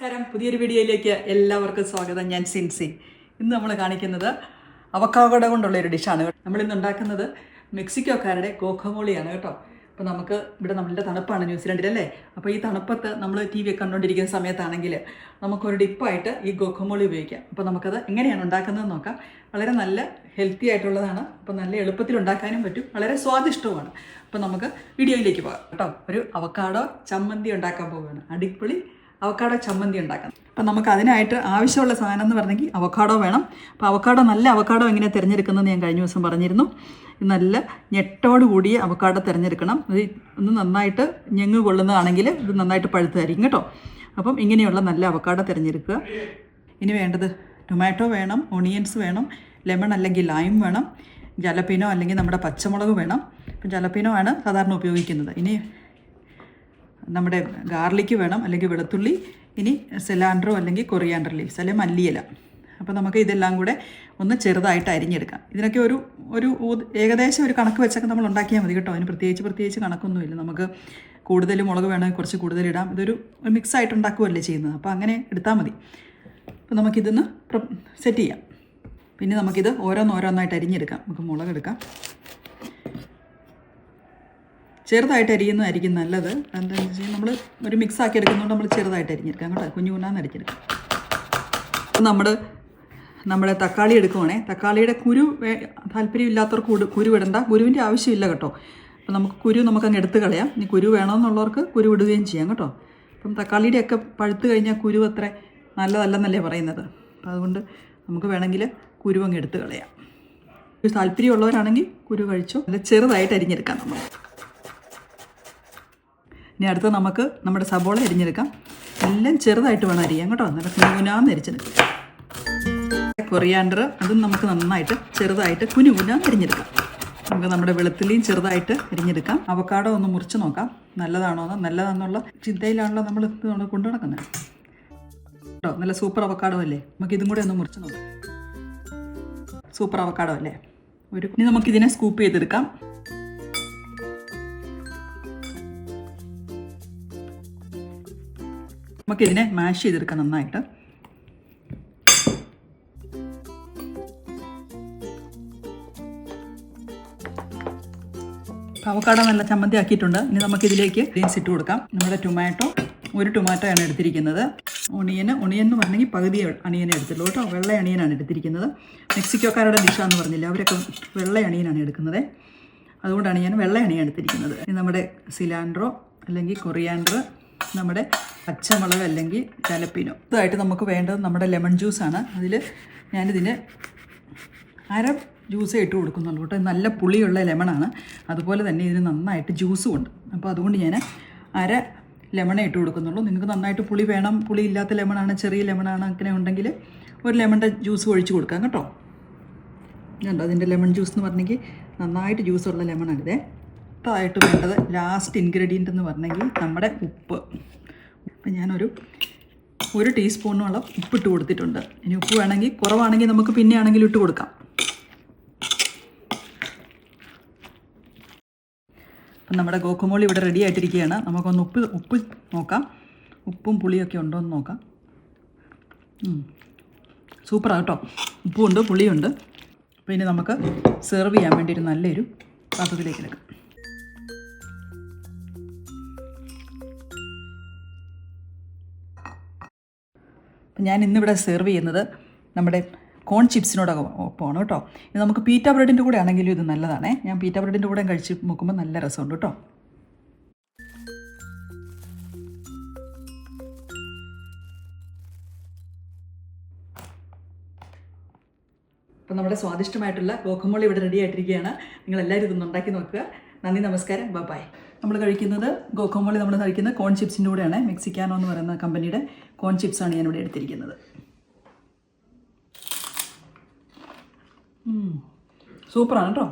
നമസ്കാരം, പുതിയൊരു വീഡിയോയിലേക്ക് എല്ലാവർക്കും സ്വാഗതം. ഞാൻ സിൻസി. ഇന്ന് നമ്മൾ കാണിക്കുന്നത് അവക്കാഡോ കൊണ്ടുള്ള ഒരു ഡിഷാണ്. നമ്മളിന്ന് ഉണ്ടാക്കുന്നത് മെക്സിക്കോക്കാരുടെ ഗോക്കമോളിയാണ് കേട്ടോ. അപ്പോൾ നമുക്ക് ഇവിടെ നമ്മളുടെ തണുപ്പാണ് ന്യൂസിലൻഡിലല്ലേ. അപ്പോൾ ഈ തണുപ്പത്ത് നമ്മൾ TV ഒക്കെ കണ്ടുകൊണ്ടിരിക്കുന്ന സമയത്താണെങ്കിൽ നമുക്കൊരു ഡിപ്പായിട്ട് ഈ ഗോക്കമോളി ഉപയോഗിക്കാം. അപ്പോൾ നമുക്കത് എങ്ങനെയാണ് ഉണ്ടാക്കുന്നതെന്ന് നോക്കാം. വളരെ നല്ല ഹെൽത്തി ആയിട്ടുള്ളതാണ്. അപ്പോൾ നല്ല എളുപ്പത്തിൽ ഉണ്ടാക്കാനും പറ്റും, വളരെ സ്വാദിഷ്ടവുമാണ്. അപ്പോൾ നമുക്ക് വീഡിയോയിലേക്ക് പോകാം കേട്ടോ. ഒരു അവക്കാഡോ ചമ്മന്തി ഉണ്ടാക്കാൻ പോവുകയാണ്. അടിപൊളി അവക്കാഡോ ചമ്മന്തി ഉണ്ടാക്കാം. അപ്പം നമുക്ക് അതിനായിട്ട് ആവശ്യമുള്ള സാധനം എന്ന് പറഞ്ഞെങ്കിൽ അവക്കാഡോ വേണം. അപ്പോൾ അവക്കാഡോ, നല്ല അവക്കാഡോ എങ്ങനെ തിരഞ്ഞെടുക്കുന്നതെന്ന് ഞാൻ കഴിഞ്ഞ ദിവസം പറഞ്ഞിരുന്നു. നല്ല ഞെട്ടോട് കൂടിയ അവക്കാഡോ തിരഞ്ഞെടുക്കണം. ഇത് ഒന്ന് നന്നായിട്ട് ഞെങ്ങ് കൊള്ളുന്നതാണെങ്കിൽ ഇത് നന്നായിട്ട് പഴുത്തായിരിക്കും കേട്ടോ. അപ്പം ഇങ്ങനെയുള്ള നല്ല അവക്കാഡോ തിരഞ്ഞെടുക്കുക. ഇനി വേണ്ടത് ടൊമാറ്റോ വേണം, ഓണിയൻസ് വേണം, ലെമൺ അല്ലെങ്കിൽ ലൈം വേണം, ജലപ്പീനോ അല്ലെങ്കിൽ നമ്മുടെ പച്ചമുളക് വേണം. ഇപ്പം ജലപ്പീനോ ആണ് സാധാരണ ഉപയോഗിക്കുന്നത്. ഇനി നമ്മുടെ ഗാർലിക്ക് വേണം അല്ലെങ്കിൽ വെളുത്തുള്ളി, ഇനി സെലാൻഡ്രോ അല്ലെങ്കിൽ കൊറിയാൻഡർ ലീവ്സ് അല്ലെങ്കിൽ മല്ലിയില. അപ്പോൾ നമുക്ക് ഇതെല്ലാം കൂടെ ഒന്ന് ചെറുതായിട്ട് അരിഞ്ഞെടുക്കാം. ഇതിനൊക്കെ ഒരു ഏകദേശം ഒരു കണക്ക് വെച്ചൊക്കെ നമ്മൾ ഉണ്ടാക്കിയാൽ മതി കേട്ടോ. അതിന് പ്രത്യേകിച്ച് കണക്കൊന്നുമില്ല. നമുക്ക് കൂടുതൽ മുളക് വേണമെങ്കിൽ കുറച്ച് കൂടുതലിടാം. ഇതൊരു മിക്സായിട്ട് ഉണ്ടാക്കുകയല്ലേ ചെയ്യുന്നത്. അപ്പോൾ അങ്ങനെ എടുത്താൽ മതി. അപ്പോൾ നമുക്കിതൊന്ന് സെറ്റ് ചെയ്യാം. പിന്നെ നമുക്കിത് ഓരോന്നായിട്ട് അരിഞ്ഞെടുക്കാം. നമുക്ക് മുളകെടുക്കാം. ചെറുതായിട്ട് അരിയുന്നതായിരിക്കും നല്ലത്. എന്താണെന്ന് വെച്ചാൽ നമ്മൾ ഒരു മിക്സാക്കി എടുക്കുന്നതുകൊണ്ട് നമ്മൾ ചെറുതായിട്ട് അരിഞ്ഞെടുക്കാം കേട്ടോ. കുഞ്ഞുകുഞ്ഞാന്ന് അരിഞ്ഞെടുക്കാം. നമ്മുടെ തക്കാളി എടുക്കുവാണേ. തക്കാളിയുടെ കുരു താല്പര്യമില്ലാത്തവർക്ക് കുരു ഇടണ്ട. കുരുവിൻ്റെ ആവശ്യമില്ല കേട്ടോ. അപ്പോൾ നമുക്ക് കുരു നമുക്കങ്ങ് എടുത്ത് കളയാം. ഇനി കുരു വേണമെന്നുള്ളവർക്ക് കുരു ഇടുകയും ചെയ്യാം കേട്ടോ. അപ്പം തക്കാളിയുടെയൊക്കെ പഴുത്ത് കഴിഞ്ഞാൽ കുരു അത്ര നല്ലതല്ലെന്നല്ലേ പറയുന്നത്. അപ്പോൾ അതുകൊണ്ട് നമുക്ക് വേണമെങ്കിൽ കുരു അങ്ങ് എടുത്ത് കളയാം. താല്പര്യമുള്ളവരാണെങ്കിൽ കുരു കഴിച്ചോ. നല്ല ചെറുതായിട്ട് അരിഞ്ഞെടുക്കാം നമ്മൾ. ഇനി അടുത്ത് നമുക്ക് നമ്മുടെ സബോള അരിഞ്ഞെടുക്കാം. എല്ലാം ചെറുതായിട്ട് വേണം അരിയാൻ കേട്ടോ. നല്ല കുനുകുനാന്ന് അരിച്ചെടുക്കാം. കൊറിയാൻഡർ അതും നമുക്ക് നന്നായിട്ട് ചെറുതായിട്ട് കുനുകുനാന്ന് അരിഞ്ഞെടുക്കാം. നമുക്ക് നമ്മുടെ വെളുത്തുള്ളിയും ചെറുതായിട്ട് അരിഞ്ഞെടുക്കാം. അവക്കാഡോ ഒന്ന് മുറിച്ച് നോക്കാം, നല്ലതാണെന്നുള്ള ചിന്തയിലാണല്ലോ നമ്മൾ കൊണ്ടു നടക്കുന്നത് കേട്ടോ. നല്ല സൂപ്പർ അവക്കാഡോ അല്ലേ. നമുക്ക് ഇതും കൂടെ ഒന്ന് മുറിച്ച് നോക്കാം. സൂപ്പർ അവക്കാഡോ അല്ലേ. ഇനി നമുക്കിതിനെ സ്കൂപ്പ് ചെയ്തെടുക്കാം. നമുക്കിതിനെ മാഷ് ചെയ്തെടുക്കാം നന്നായിട്ട്. അവക്കാഡോ നല്ല ചമ്മന്തി ആക്കിയിട്ടുണ്ട്. ഇനി നമുക്കിതിലേക്ക് ഗ്രീൻസ് ഇട്ട് കൊടുക്കാം. നമ്മുടെ ഒരു ടൊമാറ്റോയാണ് എടുത്തിരിക്കുന്നത്. ഒണിയൻ എന്ന് പറഞ്ഞെങ്കിൽ പകുതി അണിയനെ എടുത്തുള്ളൂ കേട്ടോ. വെള്ള അണിയനാണ് എടുത്തിരിക്കുന്നത്. മെക്സിക്കോക്കാരുടെ ഡിഷാന്ന് പറഞ്ഞില്ല, അവരൊക്കെ വെള്ള അണിയനാണ് എടുക്കുന്നത്. അതുകൊണ്ടാണ് ഞാൻ വെള്ള അണിയാണ് എടുത്തിരിക്കുന്നത്. ഇനി നമ്മുടെ സിലാൻഡ്രോ അല്ലെങ്കിൽ കൊറിയാൻഡർ, നമ്മുടെ പച്ചമുളക് അല്ലെങ്കിൽ ജലപ്പീനോ. ഇതായിട്ട് നമുക്ക് വേണ്ടത് നമ്മുടെ ലെമൺ ജ്യൂസാണ്. അതിൽ ഞാനിതിന് അര ജ്യൂസേ ഇട്ട് കൊടുക്കുന്നുള്ളൂ കേട്ടോ. നല്ല പുളിയുള്ള ലെമണാണ്. അതുപോലെ തന്നെ ഇതിന് നന്നായിട്ട് ജ്യൂസും ഉണ്ട്. അപ്പോൾ അതുകൊണ്ട് ഞാൻ അര ലെമണേ ഇട്ട് കൊടുക്കുന്നുള്ളൂ. നിങ്ങൾക്ക് നന്നായിട്ട് പുളി വേണം, പുളി ഇല്ലാത്ത ലെമണാണ്, ചെറിയ ലെമണാണ്, അങ്ങനെ ഉണ്ടെങ്കിൽ ഒരു ലെമണിൻ്റെ ജ്യൂസ് ഒഴിച്ച് കൊടുക്കാം കേട്ടോ. കണ്ടോ, അതിൻ്റെ ലെമൺ ജ്യൂസ് എന്ന് പറഞ്ഞെങ്കിൽ നന്നായിട്ട് ജ്യൂസുള്ള ലെമണാണിതേ. ഇതായിട്ട് വേണ്ടത് ലാസ്റ്റ് ഇൻഗ്രീഡിയൻ്റ് എന്ന് പറഞ്ഞെങ്കിൽ നമ്മുടെ ഉപ്പ്. അപ്പം ഞാനൊരു ടീസ്പൂണോളം ഉപ്പിട്ട് കൊടുത്തിട്ടുണ്ട്. ഇനി ഉപ്പ് വേണമെങ്കിൽ കുറവാണെങ്കിൽ നമുക്ക് പിന്നെ ആണെങ്കിലും ഇട്ട് കൊടുക്കാം. അപ്പം നമ്മുടെ ഗോക്കമോളി ഇവിടെ റെഡി ആയിട്ടിരിക്കുകയാണ്. നമുക്കൊന്ന് ഉപ്പ് നോക്കാം. ഉപ്പും പുളിയൊക്കെ ഉണ്ടോ എന്ന് നോക്കാം. സൂപ്പറാണ് കേട്ടോ. ഉപ്പുമുണ്ട്, പുളിയുണ്ട്. അപ്പോൾ ഇനി നമുക്ക് സെർവ് ചെയ്യാൻ വേണ്ടി ഒരു നല്ലൊരു പാത്രത്തിലേക്ക് എടുക്കാം. ഞാൻ ഇന്നിവിടെ സെർവ് ചെയ്യുന്നത് നമ്മുടെ കോൺ ചിപ്സിനോടൊപ്പമാണ് കേട്ടോ. ഇത് നമുക്ക് പീറ്റ ബ്രെഡിൻ്റെ കൂടെ ആണെങ്കിലും ഇത് നല്ലതാണേ. ഞാൻ പീറ്റ ബ്രെഡിൻ്റെ കൂടെ കഴിച്ച് നോക്കുമ്പോൾ നല്ല രസമുണ്ട് കേട്ടോ. അപ്പം നമ്മുടെ സ്വാദിഷ്ടമായിട്ടുള്ള ഗോക്കമോളി ഇവിടെ റെഡി ആയിട്ടിരിക്കുകയാണ്. നിങ്ങളെല്ലാവരും ഇതൊന്ന് ഉണ്ടാക്കി നോക്കുക. നന്ദി, നമസ്കാരം, ബൈ. നമ്മൾ കഴിക്കുന്നത് ഗോക്കമോളി നമ്മൾ കഴിക്കുന്നത് കോൺ ചിപ്സിൻ്റെ കൂടെയാണ്. മെക്സിക്കാനോ എന്ന് പറയുന്ന കമ്പനിയുടെ കോൺ ചിപ്സാണ് ഞാനിവിടെ എടുത്തിരിക്കുന്നത്. സൂപ്പറാണ് കേട്ടോ.